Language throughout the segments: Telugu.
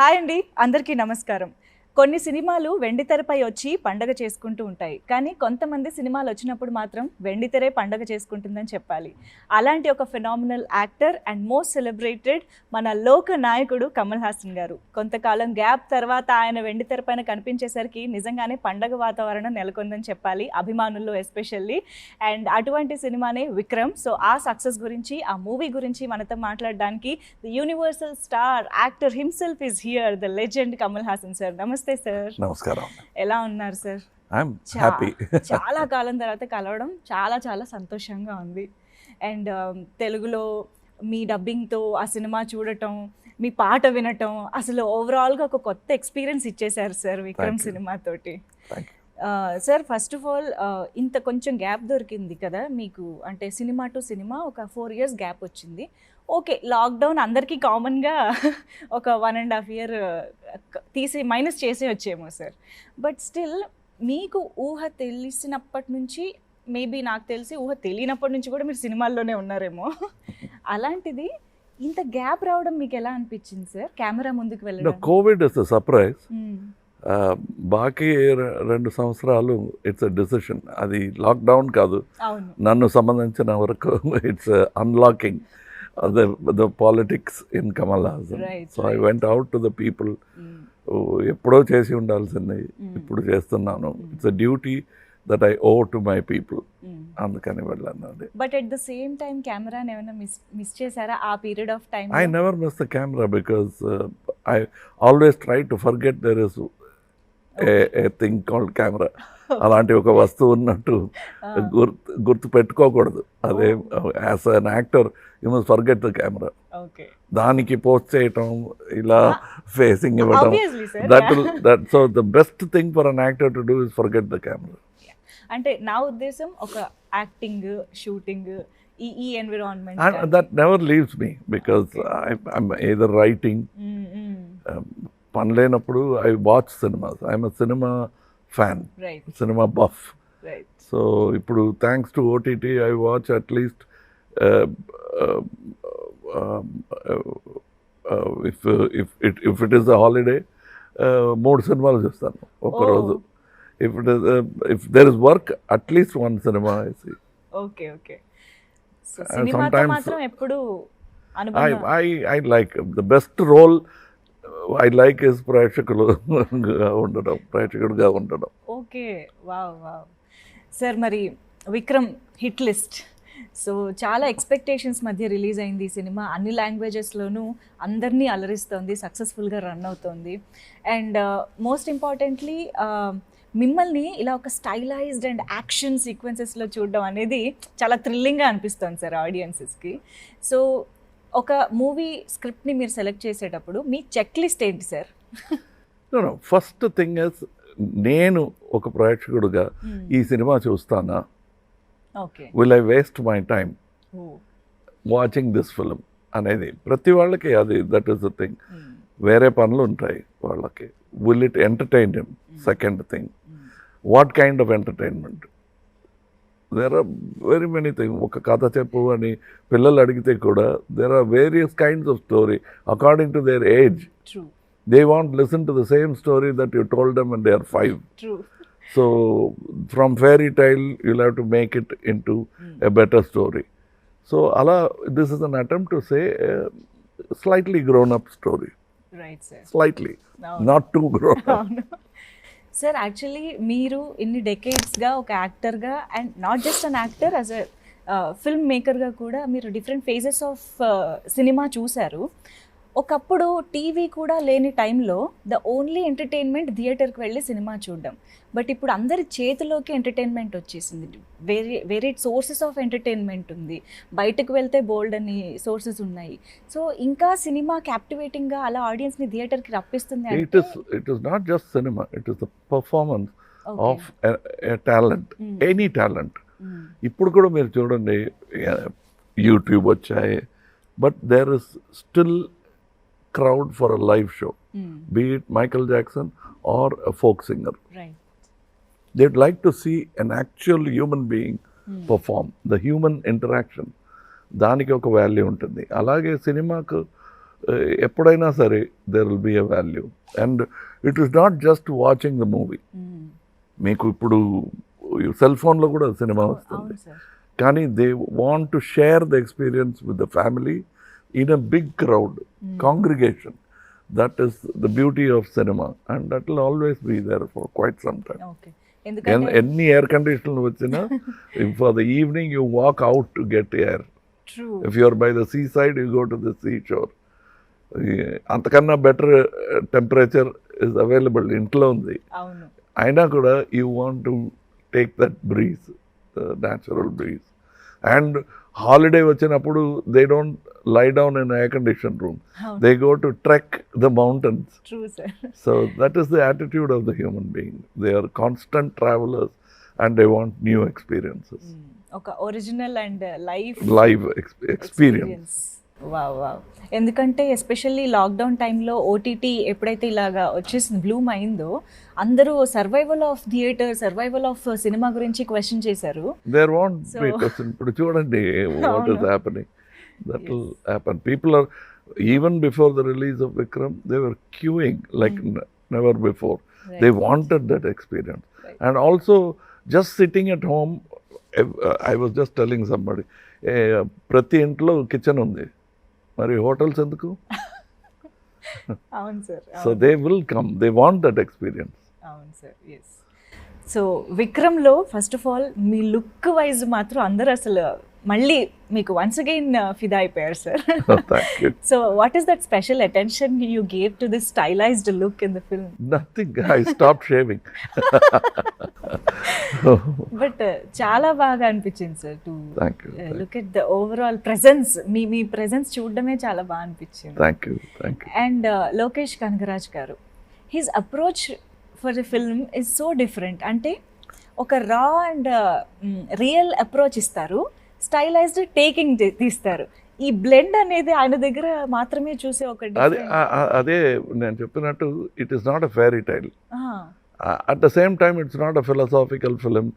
హాయ్ అండి, అందరికీ నమస్కారం. కొన్ని సినిమాలు వెండితెరపై వచ్చి పండగ చేసుకుంటూ ఉంటాయి. కానీ కొంతమంది సినిమాలు వచ్చినప్పుడు మాత్రం వెండితెరే పండగ చేసుకుంటుందని చెప్పాలి. అలాంటి ఒక phenomenal actor and most celebrated మన లోక నాయకుడు కమల్ హాసన్ గారు. కొంతకాలం గ్యాప్ తర్వాత ఆయన వెండితెర పైన కనిపించేసరికి నిజంగానే పండగ వాతావరణం నెలకొందని చెప్పాలి, అభిమానుల్లో ఎస్పెషల్లీ. అండ్ అటువంటి సినిమానే విక్రమ్. సో ఆ సక్సెస్ గురించి, ఆ మూవీ గురించి మనతో మాట్లాడడానికి the universal star actor himself is here, the legend Kamal Haasan sir. నమస్తే సార్. నమస్కారం. ఎలా ఉన్నారు సార్? I'm happy. చాలా కాలం తర్వాత కలవడం చాలా చాలా సంతోషంగా ఉంది. అండ్ తెలుగులో మీ డబ్బింగ్తో ఆ సినిమా చూడటం, మీ పాట వినటం, అసలు ఓవరాల్గా ఒక కొత్త ఎక్స్పీరియన్స్ ఇచ్చేశారు సార్ విక్రమ్ సినిమాతోటి. సార్, ఫస్ట్ ఆఫ్ ఆల్ ఇంత కొంచెం గ్యాప్ దొరికింది కదా మీకు, అంటే సినిమా టు సినిమా ఒక 4 years గ్యాప్ వచ్చింది. ఓకే, లాక్డౌన్ అందరికీ కామన్గా ఒక 1.5 year తీసి మైనస్ చేసే వచ్చేమో సార్. బట్ స్టిల్ మీకు ఊహ తెలిసినప్పటి నుంచి, మేబీ నాకు తెలిసి ఊహ తెలియనప్పటి నుంచి కూడా మీరు సినిమాల్లోనే ఉన్నారేమో. అలాంటిది ఇంత గ్యాప్ రావడం మీకు ఎలా అనిపించింది సార్? కెమెరా ముందుకు వెళ్ళడం. Covid is surprise. బాకీ 2 సంవత్సరాలు ఇట్స్ అ డిసిషన్. అది లాక్డౌన్ కాదు, నన్ను సంబంధించిన వరకు it's unlocking the politics in Kamal Haasan. So I went out to the people ఎప్పుడో చేసి ఉండాల్సింది ఇప్పుడు చేస్తున్నాను. It's a duty that I owe to my people, అందుకని వెళ్ళాను. But at the same time కెమెరాని ఏమైనా మిస్ చేశారా ఆ period of time? I never miss the camera because I always try to forget there is a thing called camera. అలాంటి ఒక వస్తువు ఉన్నట్టు గుర్తు పెట్టుకోకూడదు. అదే as an actor you must forget the camera. దానికి పోస్ట్ చేయటం, ఇలా ఫేసింగ్ ఇవ్వటం, that so the best thing for an actor to do is forget the camera. అంటే నా ఉద్దేశం ఒక యాక్టింగ్, షూటింగ్, ఈ environment that never leaves me because I'm either writing. పని లేనప్పుడు I watch cinemas. I'm a cinema fan, cinema buff. So ఇప్పుడు thanks to OTT I watch at least if it is a holiday 3 సినిమాలు చూస్తాను ఒక్కరోజు. If there is work at least 1 cinema I see. Okay okay. sometimes I like the best role I like is ప్రేక్షకుడుగా ఉండడం. Okay, wow wow. సార్, మరి విక్రమ్ హిట్ లిస్ట్. సో చాలా ఎక్స్పెక్టేషన్స్ మధ్య రిలీజ్ అయింది ఈ సినిమా. అన్ని లాంగ్వేజెస్లోనూ అందరినీ అలరిస్తోంది, సక్సెస్ఫుల్గా రన్ అవుతోంది. అండ్ మోస్ట్ ఇంపార్టెంట్లీ మిమ్మల్ని ఇలా ఒక స్టైలైజ్డ్ అండ్ యాక్షన్ సీక్వెన్సెస్లో చూడడం అనేది చాలా థ్రిల్లింగ్గా అనిపిస్తుంది సార్ ఆడియన్సెస్కి. సో ఒక మూవీ స్క్రిప్ట్ని మీరు సెలెక్ట్ చేసేటప్పుడు మీ చెక్ లిస్ట్ ఏంటి సార్? ఫస్ట్ థింగ్ ఇస్, నేను ఒక ప్రేక్షకుడుగా ఈ సినిమా చూస్తానా, will I waste my time watching this film అనేది ప్రతి వాళ్ళకి అది దట్ ఈస్ ద థింగ్. వేరే పనులు ఉంటాయి వాళ్ళకి. Will it entertain him? Second thing, what kind of entertainment? There are very many thing. ఒక కథ చెప్పు అని పిల్లలు అడిగితే కూడా there are various kinds of story according to their age. They won't listen to the same story that you told them when they are 5. True. So from fairy tale you'll have to make it into a better story. So this is an attempt to say a slightly grown up story. Right, sir. Slightly. No. Not too grown up. No. Sir, actually మీరు ఇన్ని డెకేడ్స్గా ఒక యాక్టర్గా and not just an actor, as a film మేకర్గా కూడా మీరు డిఫరెంట్ ఫేజెస్ ఆఫ్ సినిమా చూశారు. ఒకప్పుడు టీవీ కూడా లేని టైంలో ద ఓన్లీ ఎంటర్టైన్మెంట్ థియేటర్కి వెళ్ళి సినిమా చూడడం. బట్ ఇప్పుడు అందరి చేతిలోకి ఎంటర్టైన్మెంట్ వచ్చేసింది. వేరే సోర్సెస్ ఆఫ్ ఎంటర్టైన్మెంట్ ఉంది. బయటకు వెళ్తే బోల్డ్ అని సోర్సెస్ ఉన్నాయి. సో ఇంకా సినిమా క్యాప్టివేటింగ్గా అలా ఆడియన్స్ని థియేటర్కి రప్పిస్తుంది. It is not just cinema, it is the performance of a talent, any talent. ఇప్పుడు కూడా మీరు చూడండి, యూట్యూబ్ వచ్చాయి, but there is still crowd for a live show, be it Michael Jackson or a folk singer. Right. They'd like to see an actual human being perform, the human interaction. దానికి ఒక వాల్యూ ఉంటుంది. అలాగే సినిమాకు ఎప్పుడైనా సరే there will be a value. And it is not just watching the movie. మీకు ఇప్పుడు సెల్ ఫోన్లో కూడా సినిమా వస్తుంది, కానీ they want to share the experience with the family in a big crowd congregation. That is the beauty of cinema, and that will always be there for quite some time. Okay. Any air conditioner vachina, for the evening you walk out to get air. True. If you are by the seaside, you go to the seashore. Antakanna better temperature is available intlo undi. Avunu. Aina kuda you want to take that breeze, the natural breeze. And holiday vachinappudu they don't lie down in an air-conditioned room. They go to trek the mountains. True, sir. So that is the attitude of the human being. They are constant travelers and they want new experiences. Okay, original and live experience. Wow wow. ఎందుకంటే ఎస్పెషల్లీ లాక్డౌన్ టైంలో ఓటీటీ ఎప్పుడైతే ఇలాగా వచ్చేసింది, బ్లూమ్ అయిందో, అందరూ survival of theatre, survival of cinema గురించి క్వశ్చన్ చేశారు. There won't be question. ఇప్పుడు చూడండి what is happening. That will happen. People are, even before the release of Vikram, they were queuing like never before. Right. They wanted that experience. Right. And also, just sitting at home, I was just telling somebody, ప్రతి ఇంట్లో కిచెన్ ఉంది, మరి హోటల్స్ ఎందుకు? అవును sir. So they will come. They want that experience. అవును సార్. ఎస్. సో విక్రమ్లో ఫస్ట్ ఆఫ్ ఆల్ మీ లుక్ వైజ్ మాత్రం అందరూ అసలు మళ్ళీ మీకు వన్స్ అగైన్ ఫిదా అయిపోయారు sir. So what is that special attention you gave to this stylised look in the film? Nothing, I stop shaving. But చాలా బాగా అనిపించింది sir to look at the overall presence. మీ ప్రెజెన్స్ చూడడమే చాలా బాగా అనిపించింది. Thank you. And Lokesh Kanagaraj garu, his approach for the film is so different. అంటే ఒక రా అండ్ రియల్ అప్రోచ్ ఇస్తారు, స్టైలైజ్డ్ టేకింగ్ తీస్తారు. ఈ బ్లెండ్ అనేది ఆయన దగ్గర మాత్రమే చూసే ఒక అదే నేను చెప్పినట్టు, it is not a fairy tale. At the same time it's not a philosophical film.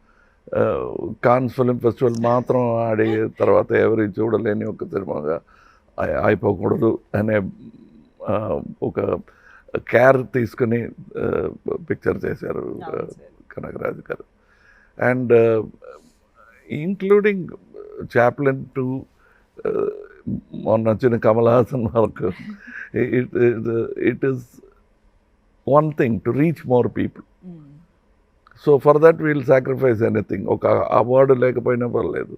Cannes film festival మాత్రం ఆడి తర్వాత ఎవరు చూడలేని ఒక సినిమాగా అయిపోకూడదు అనే ఒక కేర్ తీసుకుని పిక్చర్ చేశారు కనగరాజు గారు. అండ్ ఇంక్లూడింగ్ చాప్లిన్ టు మొన్న వచ్చిన కమల్ హాసన్ వరకు, it is one thing to reach more people. So for that we'll sacrifice anything. ఒక అవార్డు లేకపోయినా పర్లేదు,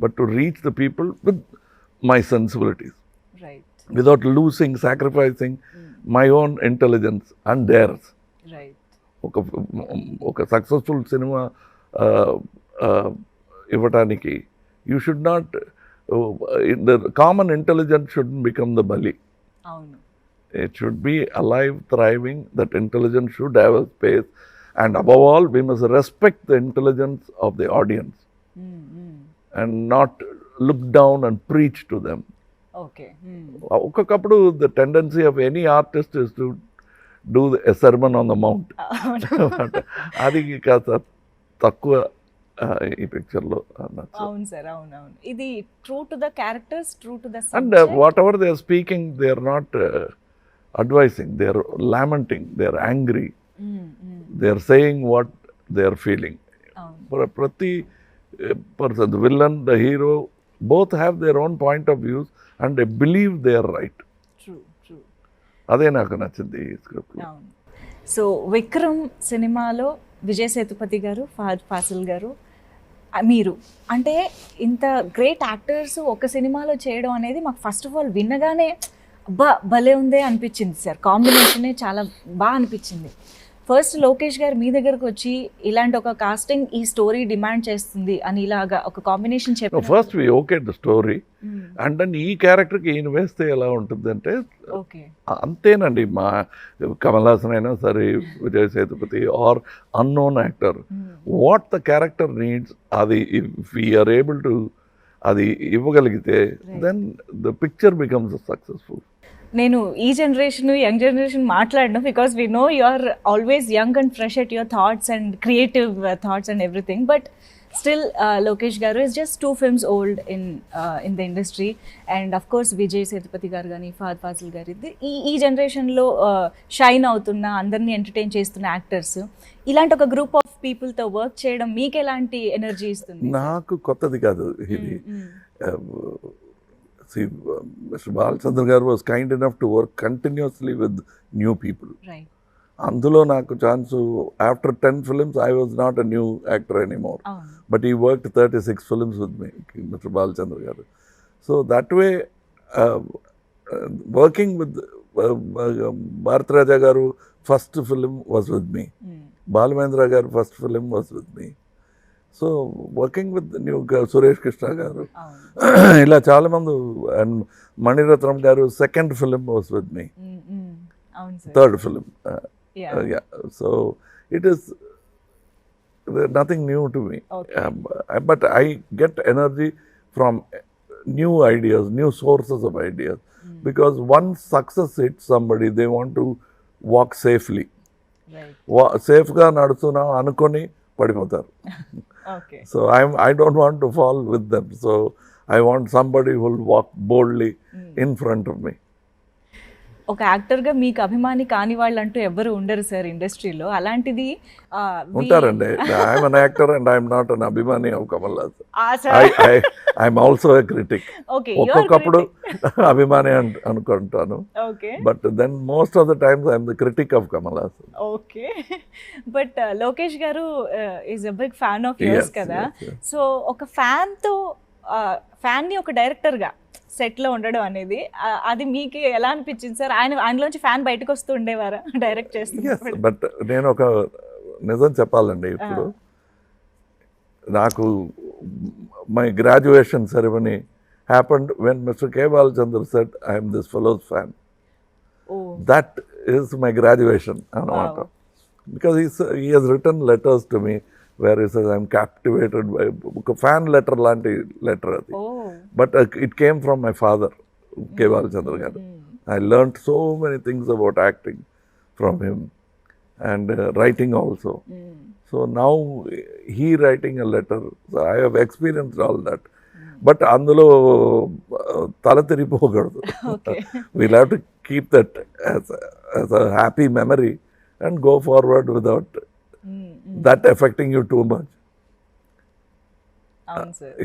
but to reach the people with my sensibilities, without losing, sacrificing my own intelligence and dares. ఒక సక్సెస్ఫుల్ సినిమా ఇవ్వటానికి you should not, the common intelligence shouldn't become the bully. It should be alive, thriving. That intelligence should have a space, and above all we must respect the intelligence of the audience and not look down and preach to them. Okay. Okakappudu the tendency of any artist is to do a sermon on the mount. Adi kasa takkuva ఈ పిక్చర్లో. అవును సార్, అవునవును. ఇది true to the characters, true to the and whatever they are speaking, they are not advising, they are lamenting, they are angry, they are saying what they are feeling. ప్రతి person, the villain, the hero, both have their own point of views and they believe they are right. అదే నాకు నచ్చింది ఈ స్క్రిప్ట్. సో విక్రమ్ సినిమాలో విజయ్ సేతుపతి గారు, ఫహద్ ఫాసిల్ గారు, మీరు అంటే ఇంత గ్రేట్ యాక్టర్స్ ఒక సినిమాలో చేయడం అనేది మాకు ఫస్ట్ ఆఫ్ ఆల్ విన్నగానే భలే ఉందే అనిపించింది సార్. కాంబినేషనే చాలా బాగా అనిపించింది. ఫస్ట్ లోకేష్ గారు మీ దగ్గరకు వచ్చి ఇలాంటి ఒక కాస్టింగ్ ఈ స్టోరీ డిమాండ్ చేస్తుంది అని ఇలాగా ఒక కాంబినేషన్ చెప్పారు. First we okay the story, and then ఈ క్యారెక్టర్కి ఈయన వేస్తే ఎలా ఉంటుంది అంటే అంతేనండి. మా కమల్ హాసన్ అయినా సరే, Vijay Sethupathi or unknown actor, what the character needs, అది ఇఫ్ వీఆర్ ఏబుల్ టు అది ఇవ్వగలిగితే then the picture becomes successful. నేను ఈ జనరేషన్, యంగ్ జనరేషన్ మాట్లాడను, because we know you are always young and fresh at your thoughts and creative thoughts and everything. But still Lokesh garu is just 2 films old in the industry. And of course Vijay Sethupathi garu కానీ ఫహద్ ఫాసిల్ గారు ఈ జనరేషన్లో షైన్ అవుతున్న, అందరినీ ఎంటర్టైన్ చేస్తున్న యాక్టర్స్. ఇలాంటి ఒక గ్రూప్ ఆఫ్ పీపుల్తో వర్క్ చేయడం మీకు ఎలాంటి ఎనర్జీ ఇస్తుంది? నాకు కొత్తది కాదు ఇది. Mr. Balachandra garu was kind enough to work continuously with new people. Right. అందులో నాకు chance after 10 films I was not a new actor anymore. But he worked 36 films with me, Mr. Balachandra garu. So that way, working with Bharat Raja garu first film was with me. Balamendra garu first film was with me. So working with new Suresh Krishna గారు, ఇలా చాలా మంది, అండ్ మణిరత్నం గారు second film was with me, third film. So it is nothing new to me, but I get energy from new ideas, new sources of ideas, because once success hit somebody they want to walk safely. సేఫ్గా నడుస్తున్నాం అనుకొని పడిపోతారు. So I don't want to fall with them. So I want somebody who will walk boldly in front of me. ఒక యాక్టర్గా మీకు అభిమాని కాని వాళ్ళు అంటూ ఎవరు ఉండరు సార్ ఇండస్ట్రీలో. అలాంటిది ఉంటారండి. I'm an actor and I'm not an అభిమాని of Kamal Haasan. I'm also a critic. ఒక్కొక్కప్పుడు అభిమాని అనుకుంటాను, but then most of the times I'm the critic of Kamal Haasan. Okay, but Lokesh garu is a big fan of yours కదా. సో ఒక ఫ్యాన్ని ఒక డైరెక్టర్గా సెట్లో ఉండడం అనేది, అది మీకు ఎలా అనిపించింది సార్? ఆయనలోంచి ఫ్యాన్ బయటకు వస్తూ ఉండేవారా డైరెక్ట్ చేస్తూ? బట్ నేను ఒక నిజం చెప్పాలండి, ఇప్పుడు నాకు my graduation ceremony happened when mister K Balachandra said I'm this fellow's fan. That is my graduation అన్నమాట. Because he he's return letters to me where he says I'm captivated by a fan letter lanti letter adi. But it came from my father, K. Balachandra garu. I learnt so many things about acting from him, and writing also. So now he writing a letter, so I have experienced all that. But అందులో తల తిరిగిపోకూడదు. We'll have to keep that as a happy memory and go forward without that affecting you too much.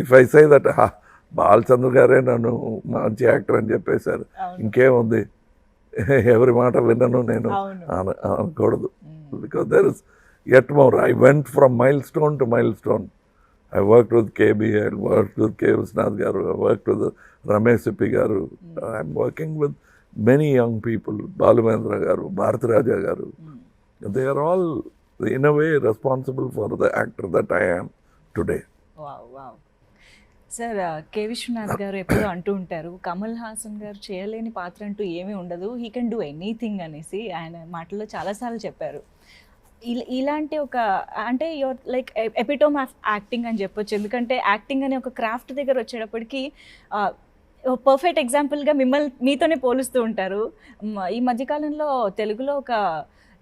If I say that Balachandra గారే నన్ను మంచి యాక్టర్ అని చెప్పేశారు, ఇంకేముంది, ఎవరి మాట విన్నను నేను అనకూడదు. Because there is yet more. I went from milestone to milestone. I worked with KB, I worked with K. Visnath garu, I worked with Ramesh Sippi garu. I'm working with many young people, Balamendra garu, Bharat Raja garu. They are all in a way responsible for the actor that I am today. Wow. Sir, K Viswanath garu ఎప్పుడూ అంటూ ఉంటారు, కమల్ హాసన్ గారు చేయలేని పాత్ర అంటూ ఏమీ ఉండదు, హీ కెన్ డూ ఎనీథింగ్ అనేసి ఆయన మాటల్లో చాలాసార్లు చెప్పారు. ఇలాంటి ఒక, అంటే your like epitome of acting అని చెప్పొచ్చు. ఎందుకంటే యాక్టింగ్ అనే ఒక క్రాఫ్ట్ దగ్గర వచ్చేటప్పటికి పర్ఫెక్ట్ ఎగ్జాంపుల్గా మీతోనే పోలుస్తూ ఉంటారు. ఈ మధ్యకాలంలో తెలుగులో ఒక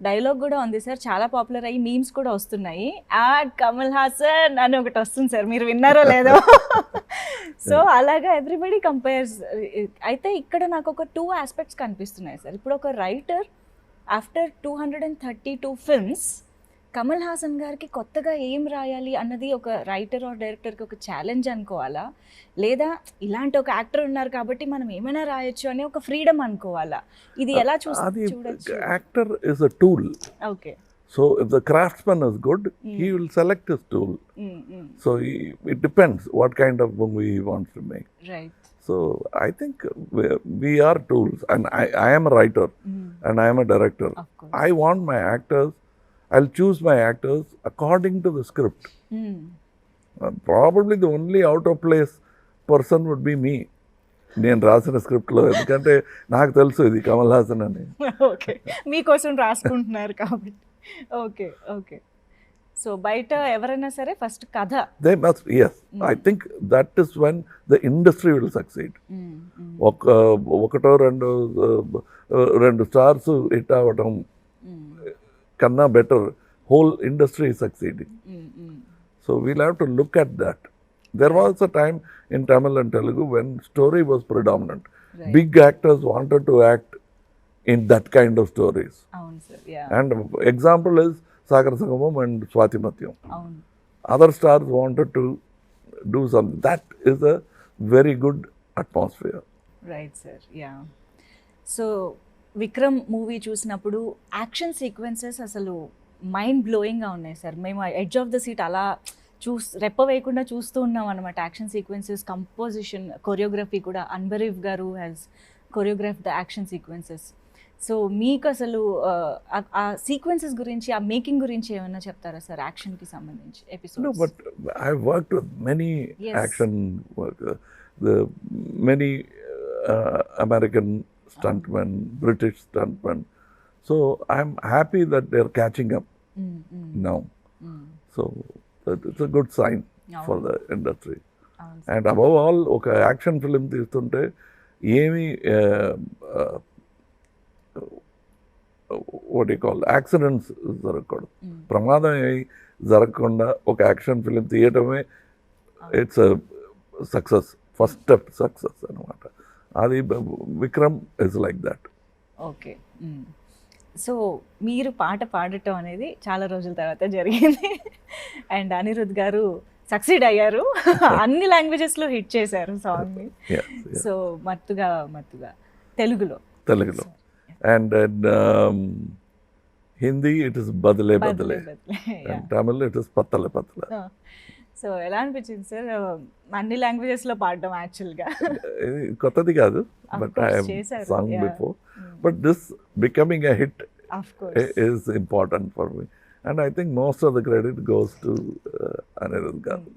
డైలాగ్ కూడా ఉంది సార్, చాలా పాపులర్ అయ్యి మీమ్స్ కూడా వస్తున్నాయి, యాడ్ కమల్ హాసన్ అని ఒకటి వస్తుంది సార్, మీరు విన్నారో లేదో. సో అలాగా ఎవ్రీబడి కంపేర్స్. అయితే ఇక్కడ నాకు ఒక 2 ఆస్పెక్ట్స్ కనిపిస్తున్నాయి సార్. ఇప్పుడు ఒక writer after 232 films Kamal Haasan గారికి కొత్తగా ఏం రాయాలి అన్నది ఒక రైటర్ ఆర్ డైరెక్టర్కి ఒక ఛాలెంజ్ అనుకోవాలా, లేదా ఇలాంటి ఒక యాక్టర్ ఉన్నారు కాబట్టి మనం ఏమైనా రాయొచ్చు అనే ఒక ఫ్రీడమ్ అనుకోవాలా? ఇది ఎలా చూడొచ్చు? Actor is a tool. Okay. So if the craftsman is good, he will select his tool. So it depends what kind of movie he wants to make. Right. So I think we are tools, and I am a writer and I am a director. I want my actors, I'll choose my actors according to the script. Probably the only out of place person would be me. నేను రాసిన స్క్రిప్ట్లో, ఎందుకంటే నాకు తెలుసు ఇది కమల్ హాసన్ అని. ఓకే, మీకోసం రాసుకుంటున్నారు కాబట్టి. ఓకే. సో బయట ఎవరైనా సరే ఫస్ట్ కథ, they must, yes, I think that is when the industry will succeed. ఒకటో రెండు స్టార్స్ హిట్ అవ్వటం కన్నా better whole industry succeeding. So we'll have to look at that. There was a time in Tamil and Telugu when story was predominant. Right. Big actors wanted to act in that kind of stories. అవును sir. Yeah. And example is Sagar Sangamam and Swati Matyam. అవును. Other stars wanted to do something. That is a very good atmosphere. Right sir. Yeah. So Vikram movie చూసినప్పుడు యాక్షన్ సీక్వెన్సెస్ అసలు మైండ్ బ్లోయింగ్గా ఉన్నాయి సార్. మేము ఎడ్జ్ ఆఫ్ ద సీట్ అలా రెప్ప వేయకుండా చూస్తూ ఉన్నాం అనమాట. యాక్షన్ సీక్వెన్సెస్, కంపోజిషన్, కొరియోగ్రఫీ కూడా అన్బరీఫ్ గారు has choreograph the action sequences. So మీకు అసలు ఆ సీక్వెన్సెస్ గురించి, ఆ మేకింగ్ గురించి ఏమైనా చెప్తారా సార్ యాక్షన్కి సంబంధించి episode? No, but I've worked with many Yes. action workers, many American stuntmen, British stuntmen. So I'm happy that they're catching up now. So it's a good sign for the industry. And above all, ఒక యాక్షన్ ఫిలిం తీస్తుంటే ఏమి వాట్ యూ కాల్ యాక్సిడెంట్స్ జరగకూడదు, ప్రమాదం జరగకుండా ఒక యాక్షన్ ఫిలిం తీయటమే it's success, first step success అనమాట. అది Vikram is like that. Okay. So మీరు పాట పాడటం అనేది చాలా రోజుల తర్వాత జరిగింది అండ్ అనిరుద్ గారు సక్సీడ్ అయ్యారు. అన్ని లాంగ్వేజెస్లో హిట్ చేశారు సాంగ్ని. సో మత్తుగా తెలుగులో And Hindi it is badle badle, and Tamil it is pattale pattale. So ఎలా అనిపించింది సార్ అన్ని లాంగ్వేజెస్లో పాడడం? యాక్చువల్గా కొత్తది కాదు, but I have sung before, but this becoming a hit is important for me, and I think most of the credit goes to Anirudh garu.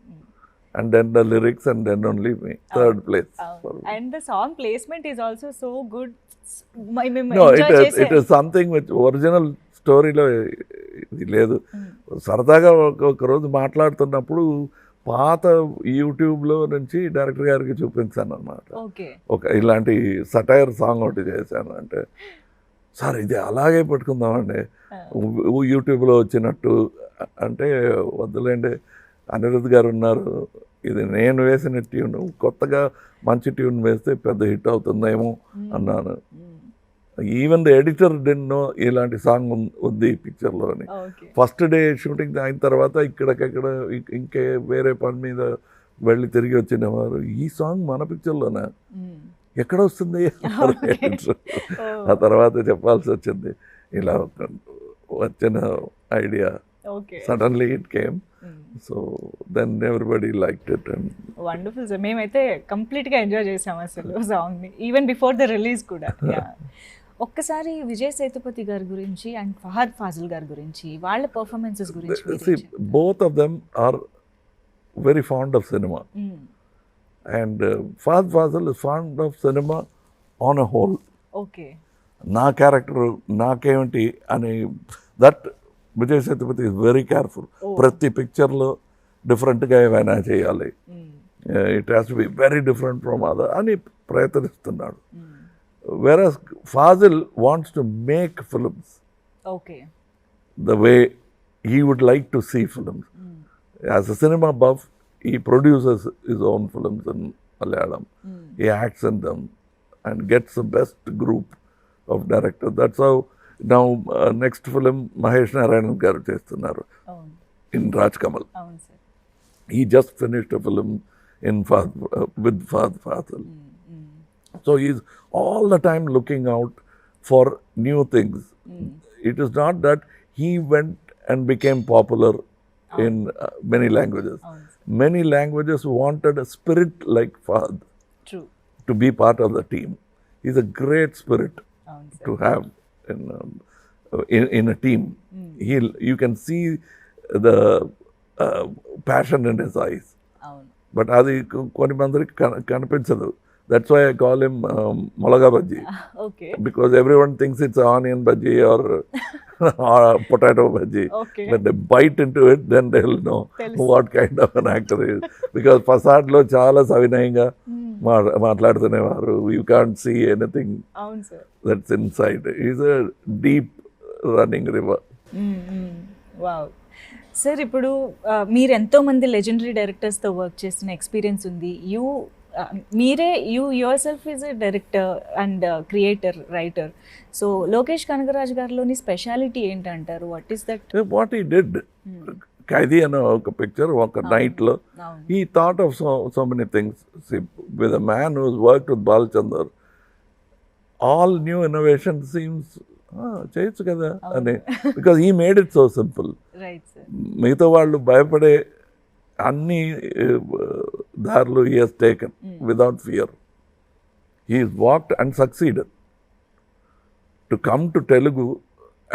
And then the lyrics, and then only me, third place for me. And the song placement is also so good. No, it is something which original స్టోరీలో ఇది లేదు. సరదాగా ఒక రోజు మాట్లాడుతున్నప్పుడు పాత యూట్యూబ్లో నుంచి డైరెక్టర్ గారికి చూపించాను అన్నమాట. ఒక ఇలాంటి సటైర్ సాంగ్ ఒకటి చేశాను. అంటే సార్ ఇది అలాగే పెట్టుకుందామండి యూట్యూబ్లో వచ్చినట్టు అంటే, వద్దులేండి అనిరుద్ గారు ఉన్నారు, ఇది నేను వేసిన ట్యూన్, కొత్తగా మంచి ట్యూన్ వేస్తే పెద్ద హిట్ అవుతుందేమో అన్నాను. Even the editor didn't know ఇలాంటి సాంగ్ ఉంది ఈ పిక్చర్లో అని. ఫస్ట్ డే షూటింగ్ అయిన తర్వాత ఇక్కడికక్కడ ఇంకే వేరే పని మీద వెళ్ళి తిరిగి వచ్చిన వారు, ఈ సాంగ్ మన పిక్చర్లోనా, ఎక్కడ వస్తుంది ఆ తర్వాత చెప్పాల్సి వచ్చింది. ఇలా వచ్చిన idea suddenly it came. So then everybody liked it. And wonderful sir. మేమైతే కంప్లీట్గా ఎంజాయ్ చేసాం అసలు సాంగ్ని, ఈవెన్ బిఫోర్ ద రిలీజ్ కూడా. ఒక్కసారి విజయ్ సేతుపతి గారి గురించి అండ్ ఫహద్ ఫాజిల్ గారి గురించి, వాళ్ళ పర్ఫార్మెన్సెస్ గురించి. Both of them are very fond of cinema, and Fahadh Faasil is fond of cinema on a whole. Okay. నా క్యారెక్టర్ నాకేమిటి అని, that Vijay Sethupathi is very careful. ప్రతి పిక్చర్లో డిఫరెంట్గా ఏమైనా చేయాలి, it has to be very different from other అని ప్రయత్నిస్తున్నాడు. Whereas Fazil wants to make films the way he would like to see films. As a cinema buff, he produces his own films in Malayalam. He acts in them and gets the best group of directors. That's how now next film Mahesh Narayanan garu chestunnaru in Raj Kamal. He just finished a film in with Fazil. So he's all the time looking out for new things. It is not that he went and became popular in many languages. Many languages wanted a spirit like Fahad to be part of the team. He's a great spirit to have in a team. You can see the passion in his eyes. But అది కొన్ని మందికి కనిపించదు. That's why I call him Molaga Bhaji. Because everyone thinks it's onion bhaji or potato bhaji. When they bite into it, then they'll know what kind of an actor he is. Because facade lo chaala savinayanga maatladutunevaru. You can't see anything that's inside. He's a deep running river. Wow. Sir ఇప్పుడు మీరు ఎంతోమంది లెజెండరీ డైరెక్టర్స్తో వర్క్ చేసిన ఎక్స్పీరియన్స్ ఉంది. మీరే yourself is a director and creator, writer. So Lokesh Kanagaraj గారిలోని స్పెషాలిటీ ఏంటంటారు? వాట్ హీ డిడ్, ఖైదీ అనే ఒక పిక్చర్ ఒక నైట్లో he thought of so many things. With a man who's worked with Balachander, all new innovation seems చేయొచ్చు కదా అని, because he made it so simple. మిగతా వాళ్ళు భయపడే అన్ని దారులు he Hess taken without fear. He walked and succeeded to come to Telugu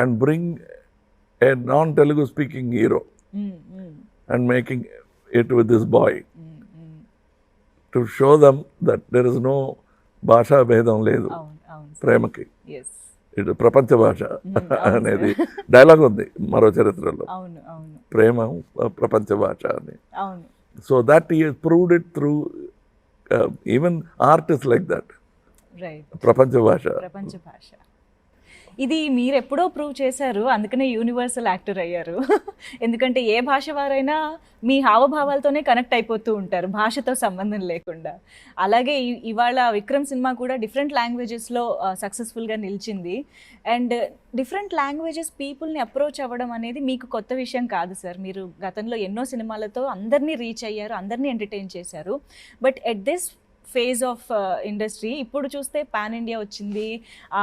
and bring a non-Telugu speaking hero and making it with this boy to show them that there is no భాషా భేదం లేదు ప్రేమకి. ఇటు ప్రపంచ భాష అనేది డైలాగ్ ఉంది మరో చరిత్రలో, ప్రేమ ప్రపంచ భాష అని. So that he proved it through even art is like that, ప్రపంచ భాష. ఇది మీరు ఎప్పుడో ప్రూవ్ చేశారు, అందుకనే యూనివర్సల్ యాక్టర్ అయ్యారు. ఎందుకంటే ఏ భాష వారైనా మీ హావభావాలతోనే కనెక్ట్ అయిపోతూ ఉంటారు, భాషతో సంబంధం లేకుండా. అలాగే ఇవాళ విక్రమ్ సినిమా కూడా డిఫరెంట్ లాంగ్వేజెస్లో సక్సెస్ఫుల్గా నిలిచింది. అండ్ డిఫరెంట్ లాంగ్వేజెస్ పీపుల్ని అప్రోచ్ అవ్వడం అనేది మీకు కొత్త విషయం కాదు సార్. మీరు గతంలో ఎన్నో సినిమాలతో అందరినీ రీచ్ అయ్యారు, అందరినీ ఎంటర్టైన్ చేశారు. But at this phase of industry ఇప్పుడు చూస్తే పాన్ ఇండియా వచ్చింది,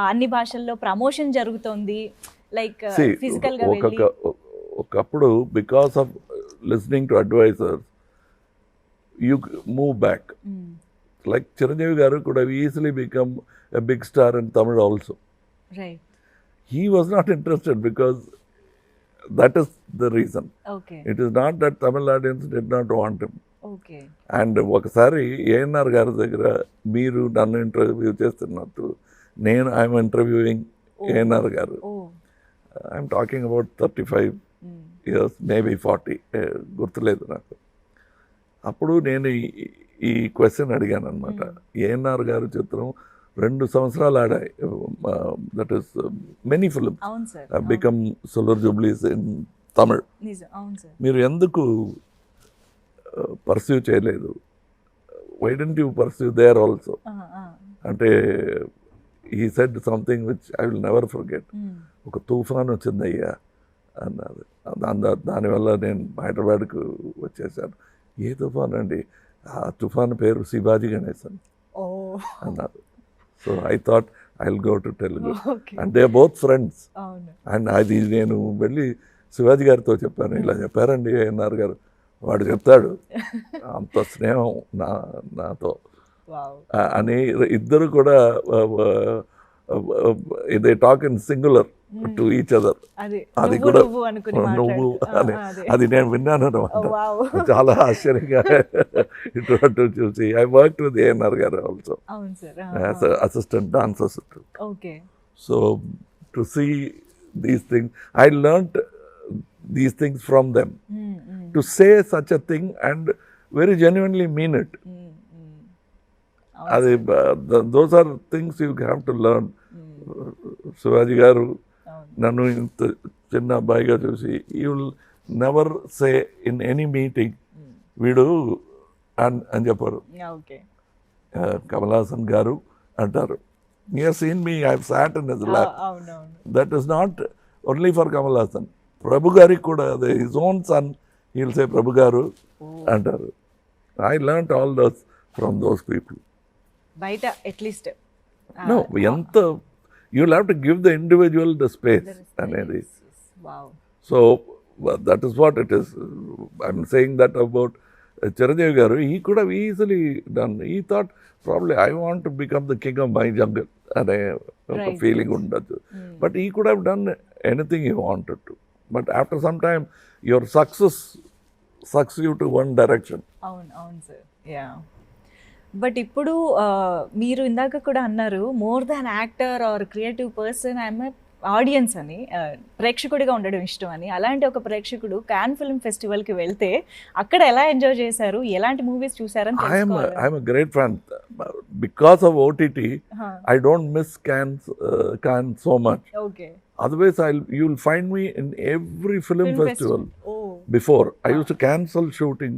అన్ని భాషల్లో ప్రమోషన్ జరుగుతోంది, లైక్ ఫిజికల్గా వెళ్ళి. ఒకప్పుడు because of listening to advisers you move back. Like Chiranjeevi garu could have easily become a big star in Tamil also. Right. He was not interested because that is the reason. Okay. It is not that Tamil audience did not want him. Okay. And ఒకసారి ఏఎన్ఆర్ గారి దగ్గర మీరు నన్ను ఇంటర్వ్యూ చేస్తున్నట్టు నేను ఐఎమ్ ఇంటర్వ్యూయింగ్ ఏఎన్ఆర్ గారు. I'm talking about 35 years, maybe 40, గుర్తులేదు నాకు. అప్పుడు నేను ఈ క్వశ్చన్ అడిగాను అనమాట. ఏఎన్ఆర్ గారు చిత్రం 2 సంవత్సరాలు ఆడాయి, that is many films become silver jubilees in Tamil. మీరు ఎందుకు పర్సూ చేయలేదు? Why don't you pursue there also అంటే he said something which I will never forget. ఒక తుఫాన్ వచ్చిందయ్యా అన్నారు. దానివల్ల నేను హైదరాబాద్కు వచ్చేసాను. ఏ తుఫాన్ అండి? ఆ తుఫాన్ పేరు శివాజీ గణేశన్ అన్నారు. So I thought I will go to Telugu and they both friends. And అది నేను వెళ్ళి శివాజీ గారితో చెప్పాను, ఇలా చెప్పారండి ఏఎన్ఆర్ గారు. వాడు చెప్తాడు అంత స్నేహం నాతో అని. ఇద్దరు కూడా they talk in singular to each other. అది కూడా నువ్వు అని అది నేను విన్నాను అనమాట. చాలా ఆశ్చర్యంగా ఇటువంటి చూసి. I work with ANR garu also as assistant, dance assistant. So to see these things I learned these things from them. To say such a thing and very genuinely mean it. Those are things you have to learn. Shivaji garu nannu inta chinna abbayiga chusi, you will never say in any meeting veedu అని చెప్పారు. Kamal Haasan garu antaru. He has seen me, I have sat in his lap. That is not only for Kamal Haasan. ప్రభు గారికి కూడా అదే, his own son he will say Prabhu garu అంటారు. I learned all those from those people. బయట అట్లీస్ట్ నో ఎంత you will have to give the individual the space అనేది. So that is what it is. I'm saying that about Chiranjeevi garu. He could have easily done. He thought probably I want to become the king of my jungle అనే ఒక ఫీలింగ్ ఉండొచ్చు. But he could have done anything he wanted to. But after some time, your success sucks you to one direction. అవును సార్. యా. బట్ ఇప్పుడు మీరు ఇందాక కూడా అన్నారు, more than actor are creative person I'm audience అని, ప్రేక్షకుడిగా ఉండడం ఇష్టం అని. అలాంటి ఒక ప్రేక్షకుడు కాన్ ఫిల్మ్ ఫెస్టివల్కి వెళ్తే అక్కడ ఎలా ఎంజాయ్ చేశారు, ఎలాంటి మూవీస్ చూసారని తెలుసుకోవాలి. I'm a great fan. Because of OTT, I don't miss Cannes so much. Okay. Otherwise, you'll find me in every film festival. Oh. before. I used to cancel shooting.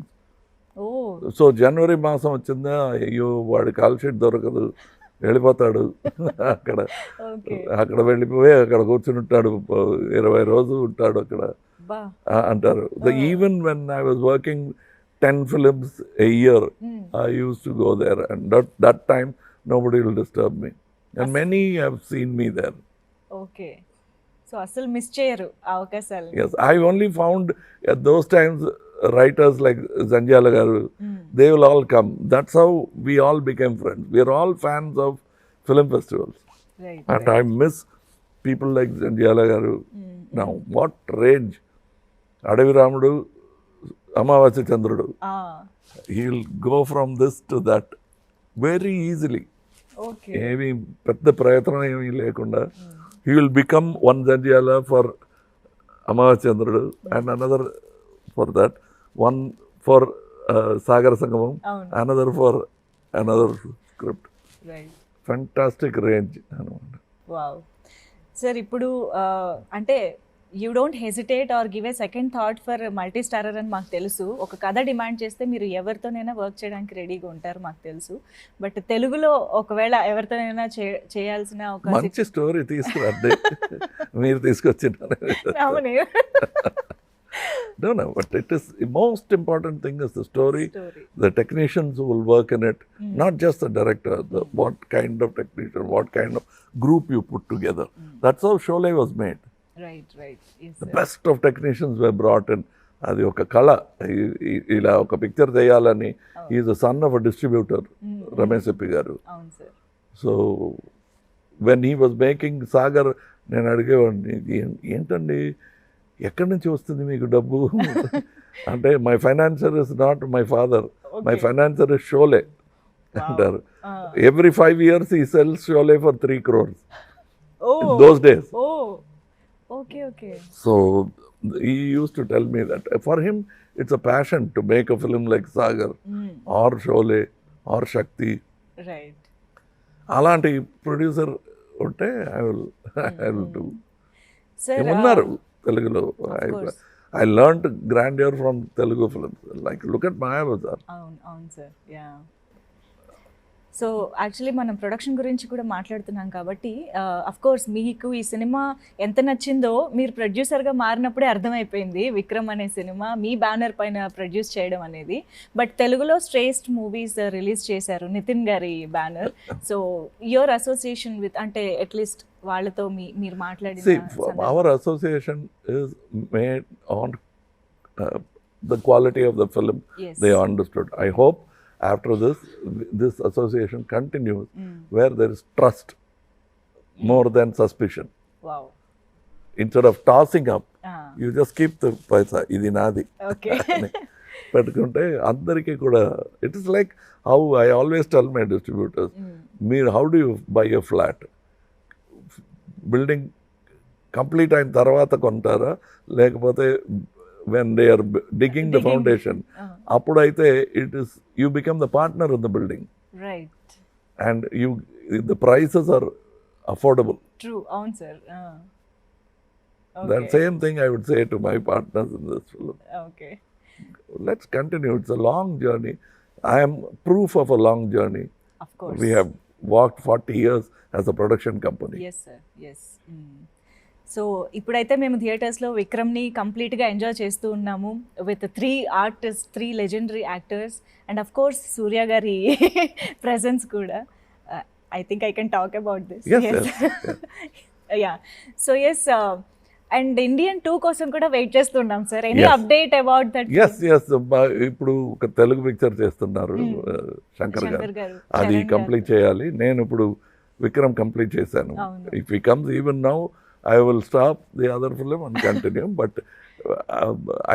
So జనవరి మాసం వచ్చిందా, అయ్యో వాడి కాల్ షీట్ దొరకదు, వెళ్ళిపోతాడు. అక్కడ వెళ్ళిపోయి అక్కడ కూర్చుని ఉంటాడు, 20 రోజులు ఉంటాడు అక్కడ అంటారు. Even when I was working 10 films a year, I used to go there, and that time nobody will disturb me, and many have seen me there. Okay, so asal miss cheyaru avakasalu. Yes, I only found at those times writers like Zanjala garu, they will all come. That's how we all became friends. We are all fans of film festivals. Right. And I miss people like Zanjala garu now. What rage. Adavi Ramudu, Amavasi Chandrudu. He'll go from this to that very easily. Okay. Maybe పెద్ద ప్రయత్నం ఏమీ లేకుండా he will become one Zanjala for Amavasi Chandrudu and another for that, one for Sagar Sangamam, another for another script. Right. Fantastic range. Wow. Sir, ఇప్పుడు అంటే you don't hesitate or give a second thought for multi starrer అని మాకు తెలుసు. ఒక కథ డిమాండ్ చేస్తే మీరు ఎవరితోనైనా వర్క్ చేయడానికి రెడీగా ఉంటారు మాకు తెలుసు. బట్ తెలుగులో ఒకవేళ ఎవరితోనైనా చేయాల్సిన ఒక మంచి స్టోరీ తీసుకురండి. మీరు తీసుకొచ్చిన No, but it is the most important thing is the story. The technicians who will work in it, not just the director, what kind of technician, what kind of group you put together. That's how Sholay was made. Right. Yes, the best of technicians were brought in. అది ఒక కళ. ఇలా ఒక పిక్చర్ చేయాలని, is the son of a distributor, Ramesh ఎప్పి garu. So when he was making Sagar, నేను అడిగేవాడిని, ఏంటండి ఎక్కడి నుంచి వస్తుంది మీకు డబ్బు అంటే, my financier is not my father, my financier is Sholay అంటారు. Every 5 years he sells Sholay for 3 crores those days. Okay. So he used to tell me that for him it's a passion to make a film like Sagar or Sholay or Shakti. Right. అలాంటి ప్రొడ్యూసర్ ఉంటే I will do. ఏమన్నారు తెలుగులో? I learned grandeur from Telugu films. Like, look at Mayabazar. అవును సార్. యా. సో యాక్చువల్లీ మనం ప్రొడక్షన్ గురించి కూడా మాట్లాడుతున్నాం కాబట్టి అఫ్కోర్స్ మీకు ఈ సినిమా ఎంత నచ్చిందో మీరు ప్రొడ్యూసర్గా మారినప్పుడే అర్థమైపోయింది. విక్రమ్ అనే సినిమా మీ బ్యానర్ పైన ప్రొడ్యూస్ చేయడం అనేది. బట్ తెలుగులో శ్రేష్ఠ మూవీస్ రిలీజ్ చేశారు నితిన్ గారి banner. So your association with, అంటే అట్లీస్ట్ వాళ్ళతో మీరు మాట్లాడిన our association is made on the quality of the film. Yes. They understood. I hope after this association continues where there is trust more than suspicion. Wow. Instead of tossing up, you just keep the paisa, idi nadi. Okay. పెట్టుకుంటే అందరికీ కూడా, it is like how I always tell my distributors, how do you buy a flat? Building complete అయిన తర్వాత కొంటారా, లేకపోతే when they are digging the foundation, appudaithe it is you become the partner in the building. Right. And the prices are affordable. True. Avun sir. Okay. That same thing I would say to my partners in this film. Okay. Let's continue. It's a long journey. I am proof of a long journey. Of course. We have walked 40 years as a production company. Yes sir. Yes. So ఇప్పుడైతే మేము థియేటర్స్లో విక్రమ్ని కంప్లీట్గా ఎంజాయ్ చేస్తూ ఉన్నాము with 3 artist, 3 legendary actors, and of course Suriya గారి ప్రెజెన్స్ కూడా. I think I can talk about this. Yeah. So yes, and Indian 2 కోసం కూడా వెయిట్ చేస్తున్నాం sir. Any update about that? Yes. ఇప్పుడు ఒక తెలుగు పిక్చర్ చేస్తున్నారు శంకర్ గారు, అది కంప్లీట్ చేయాలి. నేను ఇప్పుడు విక్రమ్ కంప్లీట్ చేశాను. If he comes even now I will stop the other film and continue, but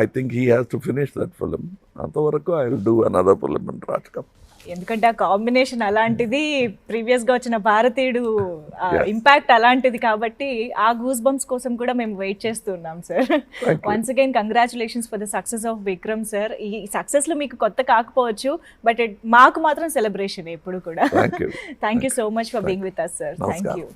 I think he has to finish that film. Antavaraku I will do another film in Rajkam. ఎందుకంటే ఆ కాంబినేషన్ అలాంటిది, ప్రీవియస్గా వచ్చిన భారతీయుడు ఇంపాక్ట్ అలాంటిది కాబట్టి ఆ గూస్ బంప్స్ కోసం కూడా మేము వెయిట్ చేస్తున్నాం sir. Once again congratulations for the success of Vikram sir. ఈ సక్సెస్లో మీకు కొత్త కాకపోవచ్చు, బట్ మాకు మాత్రం సెలబ్రేషన్ ఎప్పుడు కూడా. Thank you so much for being with us sir. Thank you.